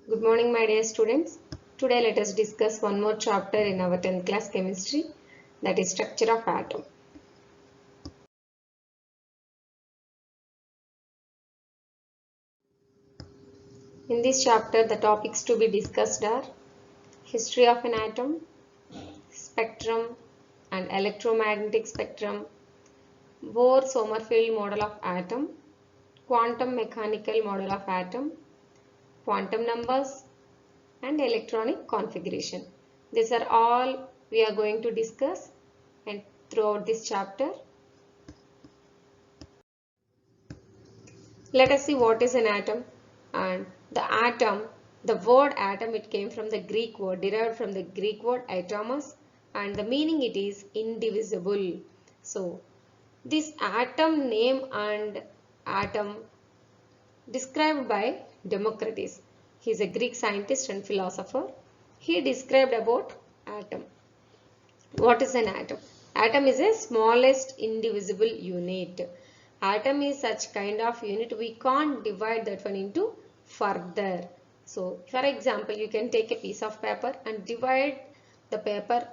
Good morning, my dear students. Today let us discuss one more chapter in our 10th class chemistry, that is structure of atom. In this chapter, the topics to be discussed are history of an atom, spectrum and electromagnetic spectrum, Bohr-Sommerfeld model of atom, quantum mechanical model of atom, quantum numbers and electronic configuration. These are all we are going to discuss and throughout this chapter. Let us see what is an atom. And the atom, the word atom, it came from the Greek word, derived from the Greek word atomos, and the meaning it is indivisible. So this atom name and atom described by Democritus. He is a Greek scientist and philosopher. He described about atom. What is an atom? Atom is a smallest indivisible unit. Atom is such kind of unit we can't divide that one into further. So for example, you can take a piece of paper and divide the paper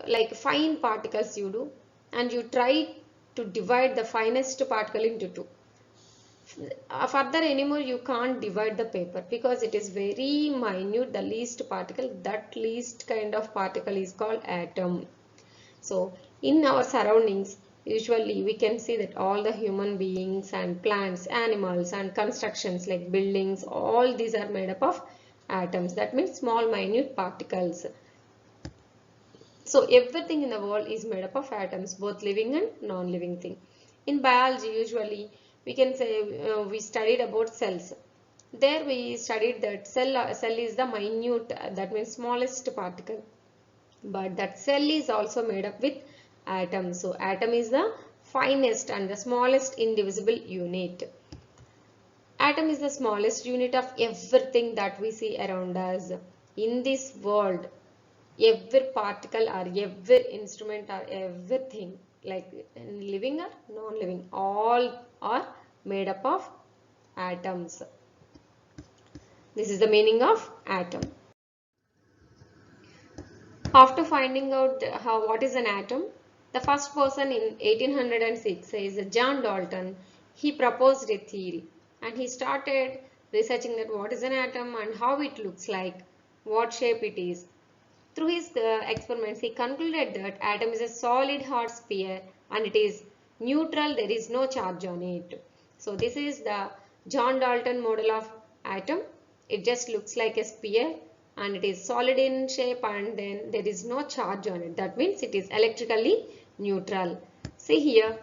like fine particles you do, and you try to divide the finest particle into two. Further anymore you can't divide the paper because it is very minute, the least particle. That least kind of particle is called atom. So in our surroundings, usually we can see that all the human beings and plants, animals and constructions like buildings, all these are made up of atoms. That means small minute particles. So everything in the world is made up of atoms, both living and non-living thing. In biology, usually we can say we studied about cells. There we studied that cell is the minute, that means smallest particle. But that cell is also made up with atoms. So atom is the finest and the smallest indivisible unit. Atom is the smallest unit of everything that we see around us. In this world, every particle or every instrument or everything, like living or non-living, all are made up of atoms. This is the meaning of atom. After finding out what is an atom, the first person in 1806 is John Dalton. He proposed a theory and he started researching that what is an atom and how it looks like, what shape it is. Through his experiments, he concluded that atom is a solid hard sphere and it is neutral, there is no charge on it. So this is the John Dalton model of atom. It just looks like a sphere and it is solid in shape and then there is no charge on it. That means it is electrically neutral. See here,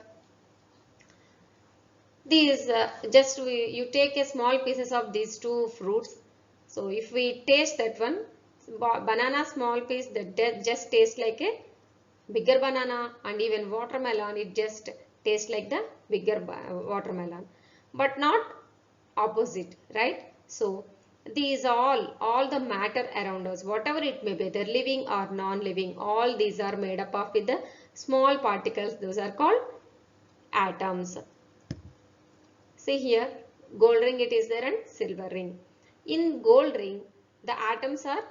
these you take a small pieces of these two fruits. So if we taste that one, banana small piece, that just tastes like a bigger banana, and even watermelon, it just tastes like the bigger watermelon, but not opposite, right? So these all the matter around us, whatever it may be, whether living or non-living, all these are made up of with the small particles. Those are called atoms. See here, gold ring it is there and silver ring. In gold ring, the atoms are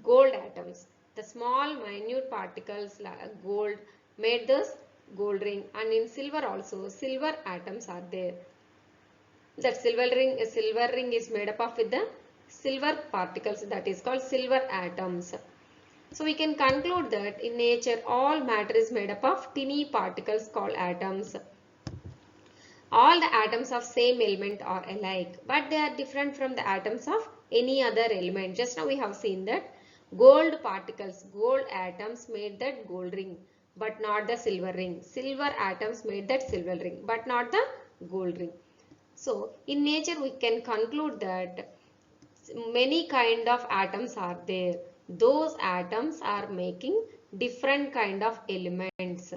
gold atoms. The small minute particles like gold made this gold ring, and in silver also silver atoms are there. That silver ring is made up of with the silver particles, that is called silver atoms. So we can conclude that in nature all matter is made up of tiny particles called atoms. All the atoms of same element are alike, but they are different from the atoms of any other element. Just now we have seen that gold particles, gold atoms made that gold ring, but not the silver ring. Silver atoms made that silver ring, but not the gold ring. So in nature we can conclude that many kind of atoms are there. Those atoms are making different kind of elements.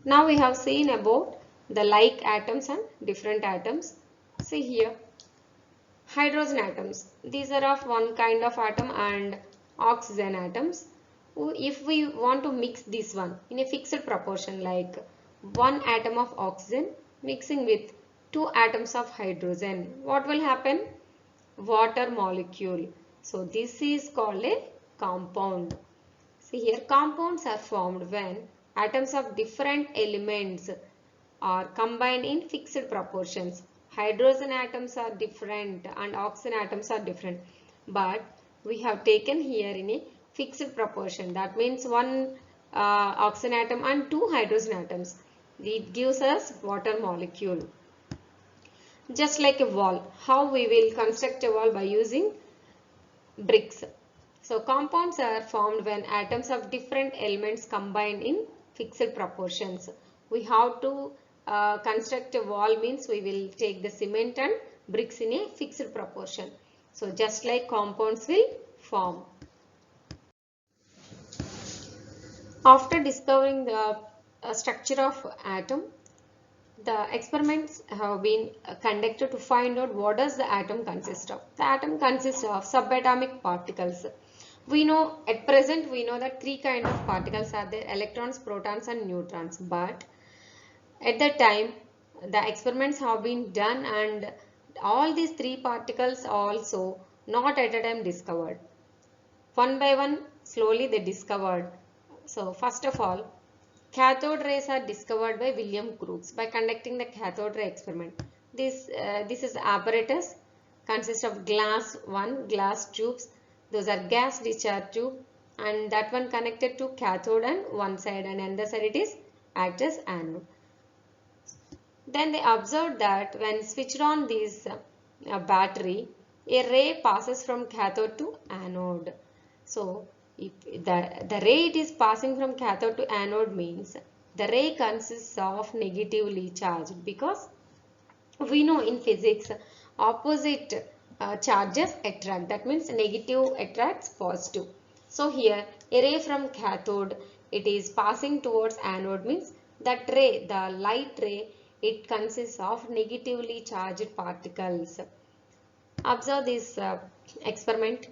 Now we have seen about the like atoms and different atoms. See here, hydrogen atoms. These are of one kind of atom, and oxygen atoms. If we want to mix this one in a fixed proportion, like one atom of oxygen mixing with two atoms of hydrogen. What will happen? Water molecule. So this is called a compound. See here, compounds are formed when atoms of different elements are combined in fixed proportions. Hydrogen atoms are different and oxygen atoms are different, but we have taken here in a fixed proportion. That means one oxygen atom and two hydrogen atoms. It gives us water molecule. Just like a wall, how we will construct a wall by using bricks. So compounds are formed when atoms of different elements combine in fixed proportions. We have to construct a wall, means we will take the cement and bricks in a fixed proportion. So just like compounds will form. After discovering the structure of atom, the experiments have been conducted to find out what does the atom consist of. The atom consists of subatomic particles. We know at present that three kind of particles are there: electrons, protons and neutrons. But at that time the experiments have been done and all these three particles also not at a time discovered. One by one slowly they discovered. So first of all, cathode rays are discovered by William Crookes by conducting the cathode ray experiment. This is apparatus consists of glass tubes. Those are gas discharge tube, and that one connected to cathode and one side, and another side it is act as anode. Then they observed that when switched on this battery, a ray passes from cathode to anode. So if the ray it is passing from cathode to anode means the ray consists of negatively charged, because we know in physics opposite charges attract. That means negative attracts positive. So here a ray from cathode, it is passing towards anode, means that ray, the light ray, it consists of negatively charged particles. Observe this experiment.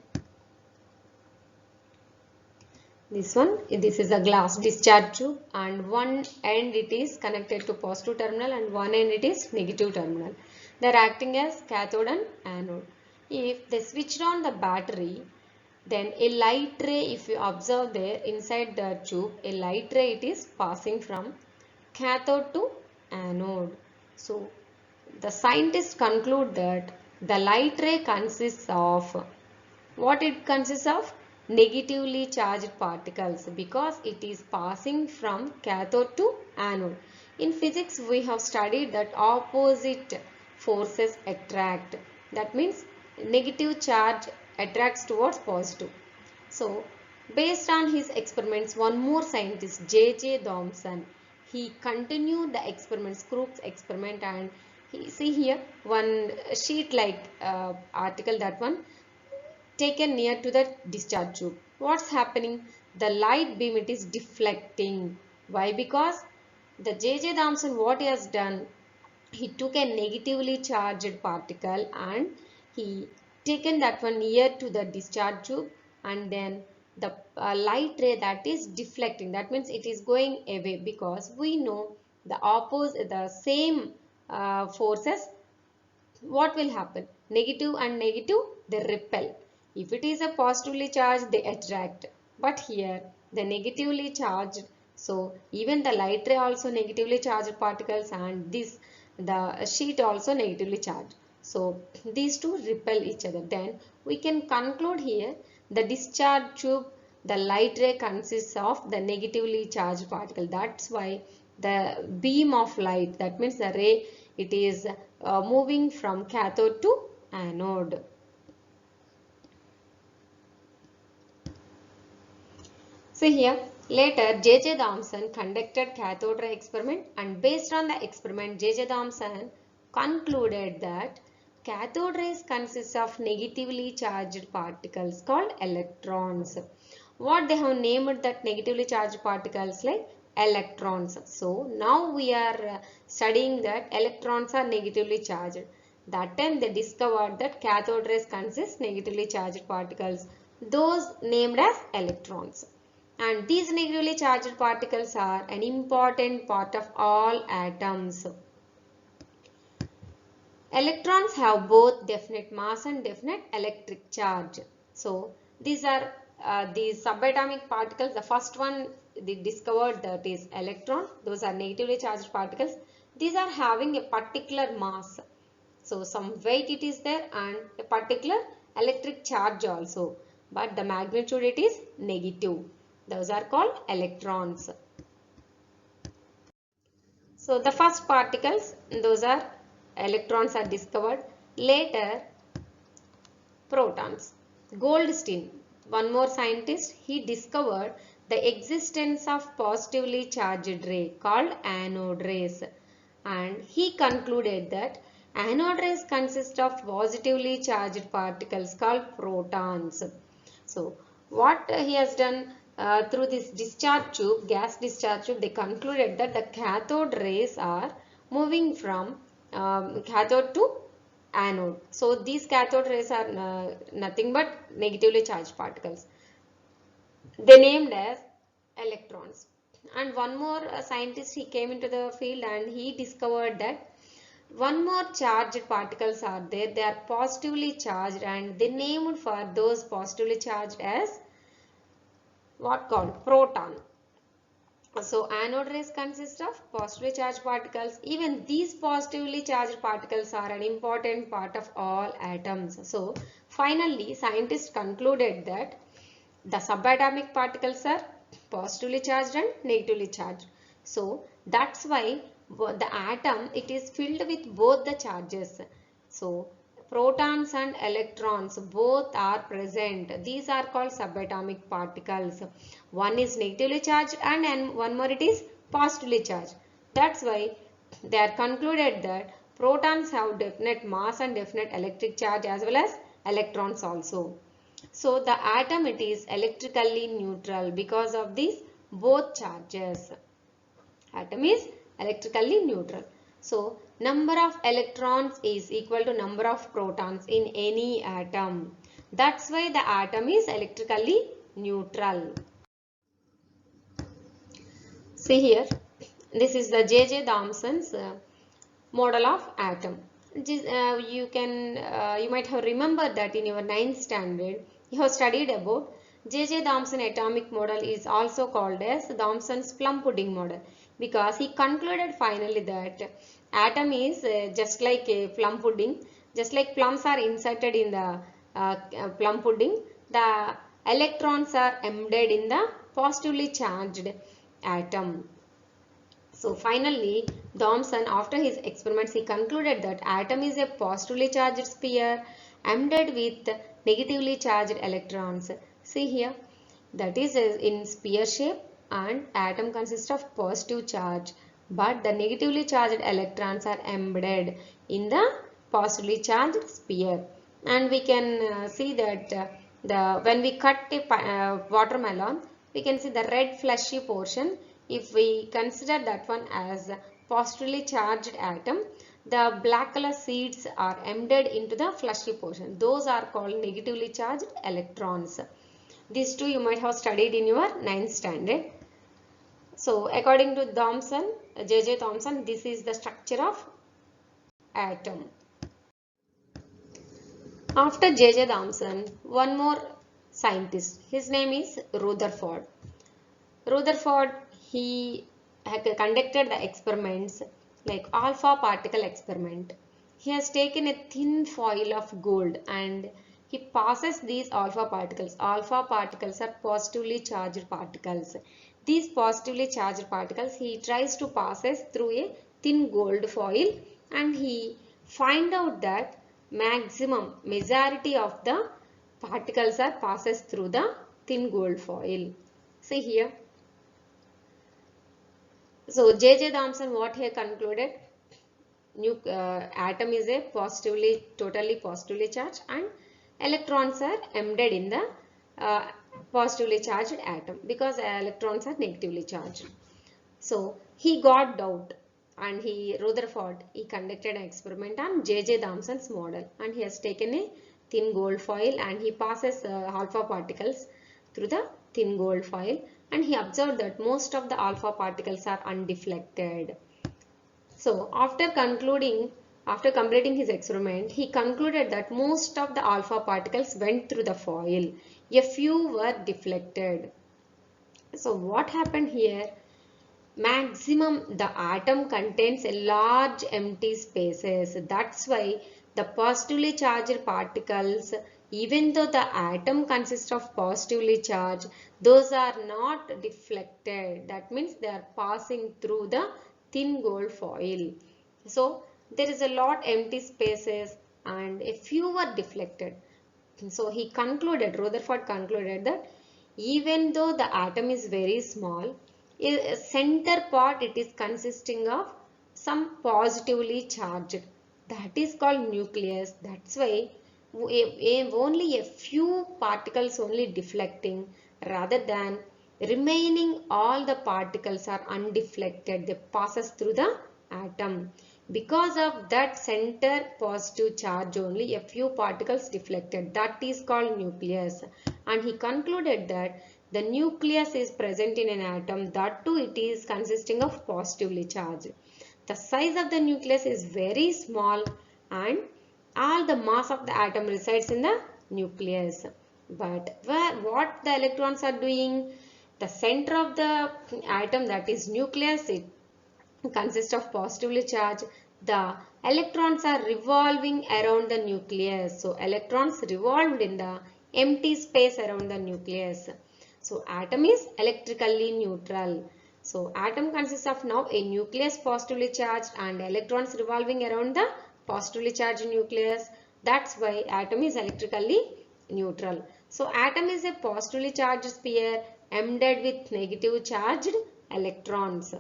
This is a glass discharge tube, and one end it is connected to positive terminal and one end it is negative terminal. They are acting as cathode and anode. If they switched on the battery, then a light ray, if you observe there inside the tube, a light ray it is passing from cathode to anode. So the scientists conclude that the light ray consists of, what it consists of? Negatively charged particles, because it is passing from cathode to anode. In physics we have studied that opposite forces attract. That means negative charge attracts towards positive. So based on his experiments, one more scientist, J.J. Thomson, he continued the experiments, Crookes experiment, and he, see here one sheet like article, that one taken near to the discharge tube. What's happening? The light beam, it is deflecting. Why? Because the J.J. Thomson, what he has done, he took a negatively charged particle and he taken that one near to the discharge tube, and then the light ray that is deflecting, that means it is going away, because we know the same forces, what will happen? Negative and negative, they repel. If it is a positively charged, they attract. But here the negatively charged, so even the light ray also negatively charged particles, and the sheet also negatively charged. So these two repel each other. Then we can conclude here the discharge tube, the light ray consists of the negatively charged particle. That's why the beam of light, that means the ray, it is moving from cathode to anode. So here later J.J. Thomson conducted cathode ray experiment, and based on the experiment J.J. Thomson concluded that cathode rays consist of negatively charged particles called electrons. What they have named that negatively charged particles like electrons. So now we are studying that electrons are negatively charged. That time they discovered that cathode rays consist negatively charged particles, those named as electrons. And these negatively charged particles are an important part of all atoms. Electrons have both definite mass and definite electric charge. So these are these subatomic particles. The first one they discovered, that is electron. Those are negatively charged particles. These are having a particular mass. So some weight it is there and a particular electric charge also. But the magnitude it is negative. Those are called electrons. So the first particles, those are electrons are discovered. Later protons. Goldstein, one more scientist, he discovered the existence of positively charged ray called anode rays, and he concluded that anode rays consist of positively charged particles called protons. So what he has done, through this discharge tube, gas discharge tube, they concluded that the cathode rays are moving from cathode to anode. So these cathode rays are nothing but negatively charged particles. They named as electrons. And one more scientist, he came into the field and he discovered that one more charged particles are there. They are positively charged and they named for those positively charged as what called proton. So anode rays consist of positively charged particles. Even these positively charged particles are an important part of all atoms. So finally scientists concluded that the subatomic particles are positively charged and negatively charged. So that's why the atom, it is filled with both the charges. So protons and electrons both are present. These are called subatomic particles. One is negatively charged and one more it is positively charged. That's why they are concluded that protons have definite mass and definite electric charge as well as electrons also. So the atom, it is electrically neutral because of these both charges. Atom is electrically neutral. So number of electrons is equal to number of protons in any atom. That's why the atom is electrically neutral. See here, this is the J.J. Thomson's model of atom. You might have remembered that in your 9th standard you have studied about J.J. Thomson atomic model is also called as Thomson's plum pudding model, because he concluded finally that atom is just like a plum pudding. Just like plums are inserted in the plum pudding, the electrons are embedded in the positively charged atom. So finally, Thomson, after his experiments, he concluded that atom is a positively charged sphere embedded with negatively charged electrons. See here, that is in sphere shape, and atom consists of positive charge, but the negatively charged electrons are embedded in the positively charged sphere. And we can see that when we cut a watermelon, we can see the red fleshy portion. If we consider that one as positively charged atom, the black color seeds are embedded into the fleshy portion. Those are called negatively charged electrons. These two you might have studied in your 9th standard. So according to Thomson, J.J. Thomson, this is the structure of atom. After J.J. Thomson, one more scientist, his name is Rutherford. Rutherford, he conducted the experiments like alpha particle experiment. He has taken a thin foil of gold and he passes these alpha particles. Alpha particles are positively charged particles. These positively charged particles he tries to passes through a thin gold foil, and he find out that majority of the particles are passes through the thin gold foil. See here. So J.J. Thomson, what he concluded? Atom is a totally positively charged, and electrons are embedded in the positively charged atom because electrons are negatively charged. So he got doubt, and Rutherford, he conducted an experiment on J.J. Thomson's model, and he has taken a thin gold foil and he passes alpha particles through the thin gold foil, and he observed that most of the alpha particles are undeflected. So after concluding After completing his experiment, he concluded that most of the alpha particles went through the foil. A few were deflected. So what happened here? Maximum the atom contains a large empty spaces. That's why the positively charged particles, even though the atom consists of positively charged, those are not deflected. That means they are passing through the thin gold foil. So there is a lot empty spaces and a few were deflected. So he concluded, Rutherford concluded that even though the atom is very small, a center part it is consisting of some positively charged. That is called nucleus. That's why only a few particles only deflecting rather than remaining all the particles are undeflected. They passes through the atom. Because of that center positive charge only a few particles deflected. That is called nucleus. And he concluded that the nucleus is present in an atom, that too it is consisting of positively charged. The size of the nucleus is very small and all the mass of the atom resides in the nucleus. But what the electrons are doing? The center of the atom, that is nucleus, it consists of positively charged. The electrons are revolving around the nucleus. So electrons revolved in the empty space around the nucleus. So atom is electrically neutral. So atom consists of now a nucleus positively charged and electrons revolving around the positively charged nucleus. That's why atom is electrically neutral. So atom is a positively charged sphere embedded with negative charged electrons.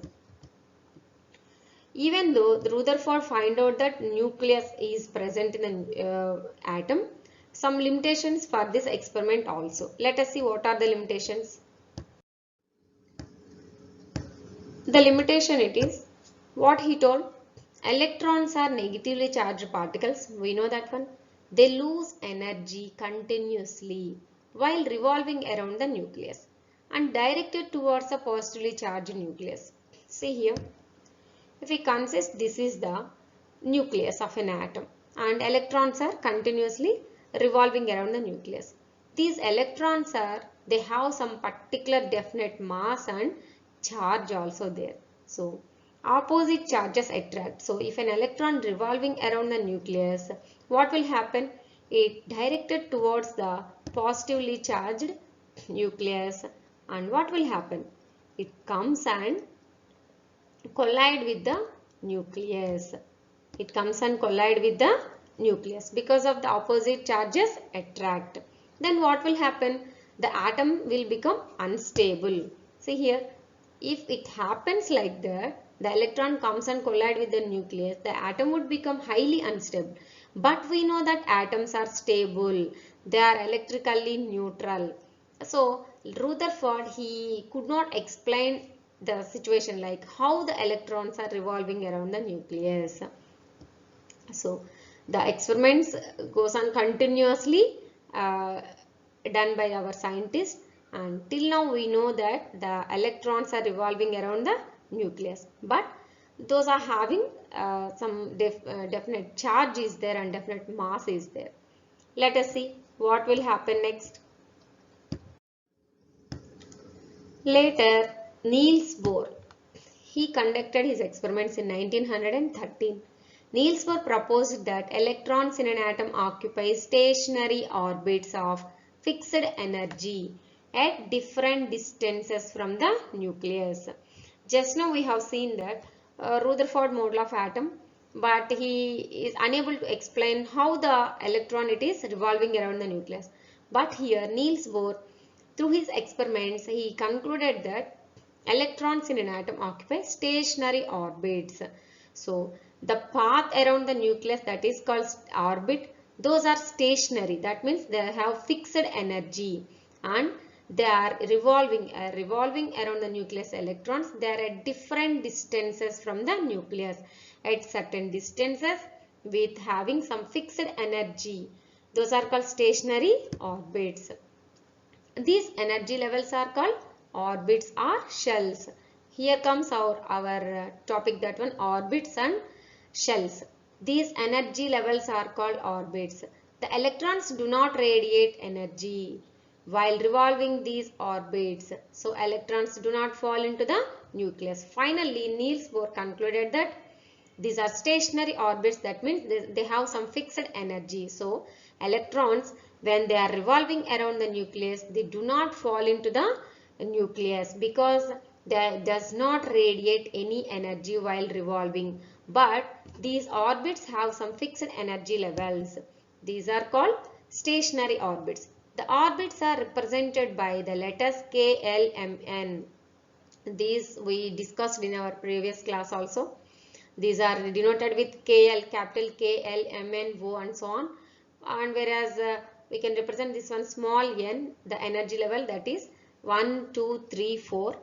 Even though Rutherford find out that nucleus is present in the atom, some limitations for this experiment also. Let us see what are the limitations. The limitation it is, what he told, electrons are negatively charged particles, we know that one. They lose energy continuously while revolving around the nucleus and directed towards a positively charged nucleus. See here, if we consider this is the nucleus of an atom and electrons are continuously revolving around the nucleus. These electrons they have some particular definite mass and charge also there. So opposite charges attract. So if an electron revolving around the nucleus, what will happen? It directed towards the positively charged nucleus, and what will happen? It comes and collide with the nucleus. It comes and collide with the nucleus because of the opposite charges attract. Then what will happen? The atom will become unstable. See here, if it happens like that, the electron comes and collide with the nucleus, the atom would become highly unstable. But we know that atoms are stable. They are electrically neutral. So Rutherford, he could not explain the situation like how the electrons are revolving around the nucleus. So the experiments goes on continuously done by our scientists, and till now we know that the electrons are revolving around the nucleus, but those are having some definite charge is there and definite mass is there. Let us see what will happen next. Later, Niels Bohr, he conducted his experiments in 1913. Niels Bohr proposed that electrons in an atom occupy stationary orbits of fixed energy at different distances from the nucleus. Just now we have seen that Rutherford model of atom, but he is unable to explain how the electron it is revolving around the nucleus. But here Niels Bohr, through his experiments, he concluded that electrons in an atom occupy stationary orbits. So the path around the nucleus, that is called orbit, those are stationary. That means they have fixed energy and they are revolving around the nucleus electrons. They are at different distances from the nucleus, at certain distances with having some fixed energy. Those are called stationary orbits. These energy levels are called orbits or shells. Here comes our topic, that one, orbits and shells. These energy levels are called orbits. The electrons do not radiate energy while revolving these orbits. So electrons do not fall into the nucleus. Finally, Niels Bohr concluded that these are stationary orbits. That means they have some fixed energy. So electrons, when they are revolving around the nucleus, they do not fall into the nucleus because they does not radiate any energy while revolving. But these orbits have some fixed energy levels. These are called stationary orbits. The orbits are represented by the letters K, L, M, N. These we discussed in our previous class also. These are denoted with KL, capital K, L, M, N, O and so on. And whereas we can represent this one small n, the energy level, that is 1, 2, 3, 4.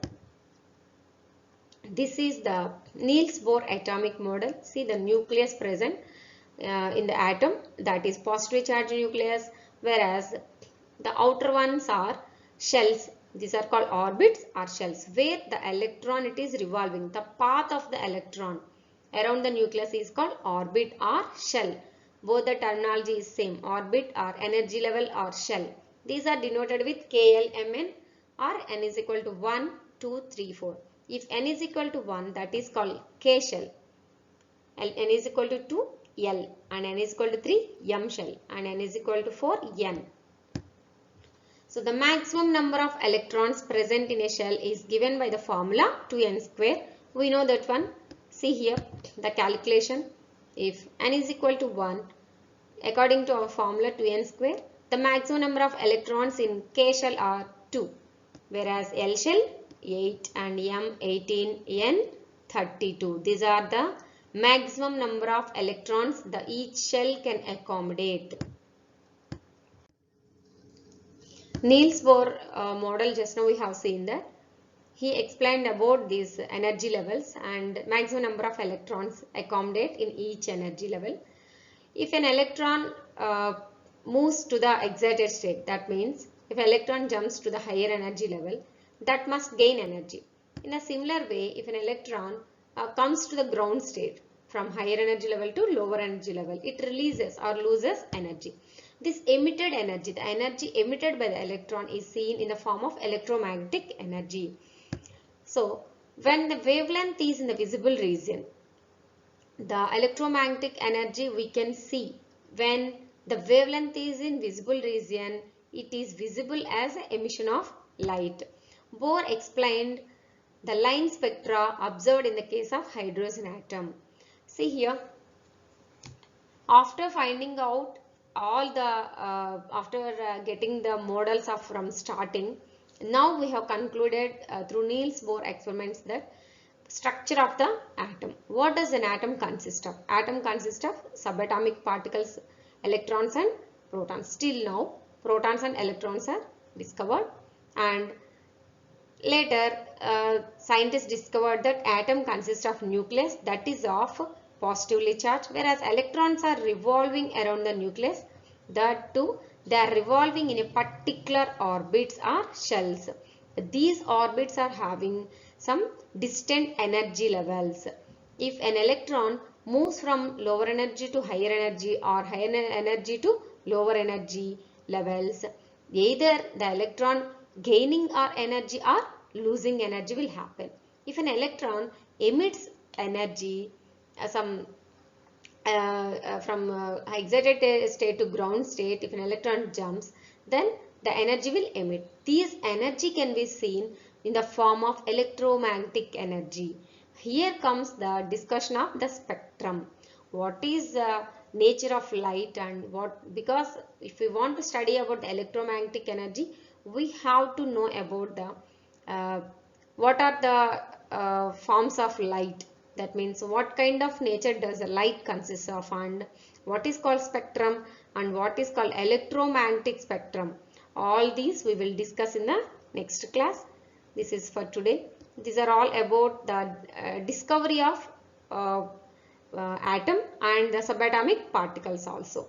This is the Niels Bohr atomic model. See the nucleus present in the atom, that is positively charged nucleus, whereas the outer ones are shells. These are called orbits or shells, where the electron it is revolving. The path of the electron around the nucleus is called orbit or shell. Both the terminology is same, orbit or energy level or shell. These are denoted with KLMN or n is equal to 1, 2, 3, 4. If n is equal to 1, that is called K shell. N is equal to 2, L, and n is equal to 3, M shell, and n is equal to 4, N. So the maximum number of electrons present in a shell is given by the formula 2n square. We know that one. See here the calculation. If n is equal to 1, according to our formula 2n square, the maximum number of electrons in K shell are 2, whereas L shell 8 and M 18, N 32. These are the maximum number of electrons the each shell can accommodate. Niels Bohr model, just now we have seen that. He explained about these energy levels and maximum number of electrons accommodate in each energy level. If an electron moves to the excited state, that means if an electron jumps to the higher energy level, that must gain energy. In a similar way, if an electron comes to the ground state from higher energy level to lower energy level, it releases or loses energy. This emitted energy, the energy emitted by the electron, is seen in the form of electromagnetic energy. So, when the wavelength is in the visible region, the electromagnetic energy we can see. When the wavelength is in visible region, it is visible as an emission of light. Bohr explained the line spectra observed in the case of hydrogen atom. See here, after finding out all the getting the models of from starting, now we have concluded through Niels Bohr experiments that structure of the atom. What does an atom consist of? Atom consists of subatomic particles, electrons and protons. Still now protons and electrons are discovered, and later scientists discovered that atom consists of nucleus, that is of positively charged, whereas electrons are revolving around the nucleus. That too, they are revolving in a particular orbits or shells. These orbits are having some distant energy levels. If an electron moves from lower energy to higher energy or higher energy to lower energy levels, either the electron gaining or energy or losing energy will happen. If an electron emits energy, from excited state to ground state, if an electron jumps, then the energy will emit. This energy can be seen in the form of electromagnetic energy. Here comes the discussion of the spectrum. What is the nature of light and what, because if we want to study about the electromagnetic energy, we have to know about the what are the forms of light. That means what kind of nature does the light consist of, and what is called spectrum and what is called electromagnetic spectrum. All these we will discuss in the next class. This is for today. These are all about the discovery of atom and the subatomic particles also.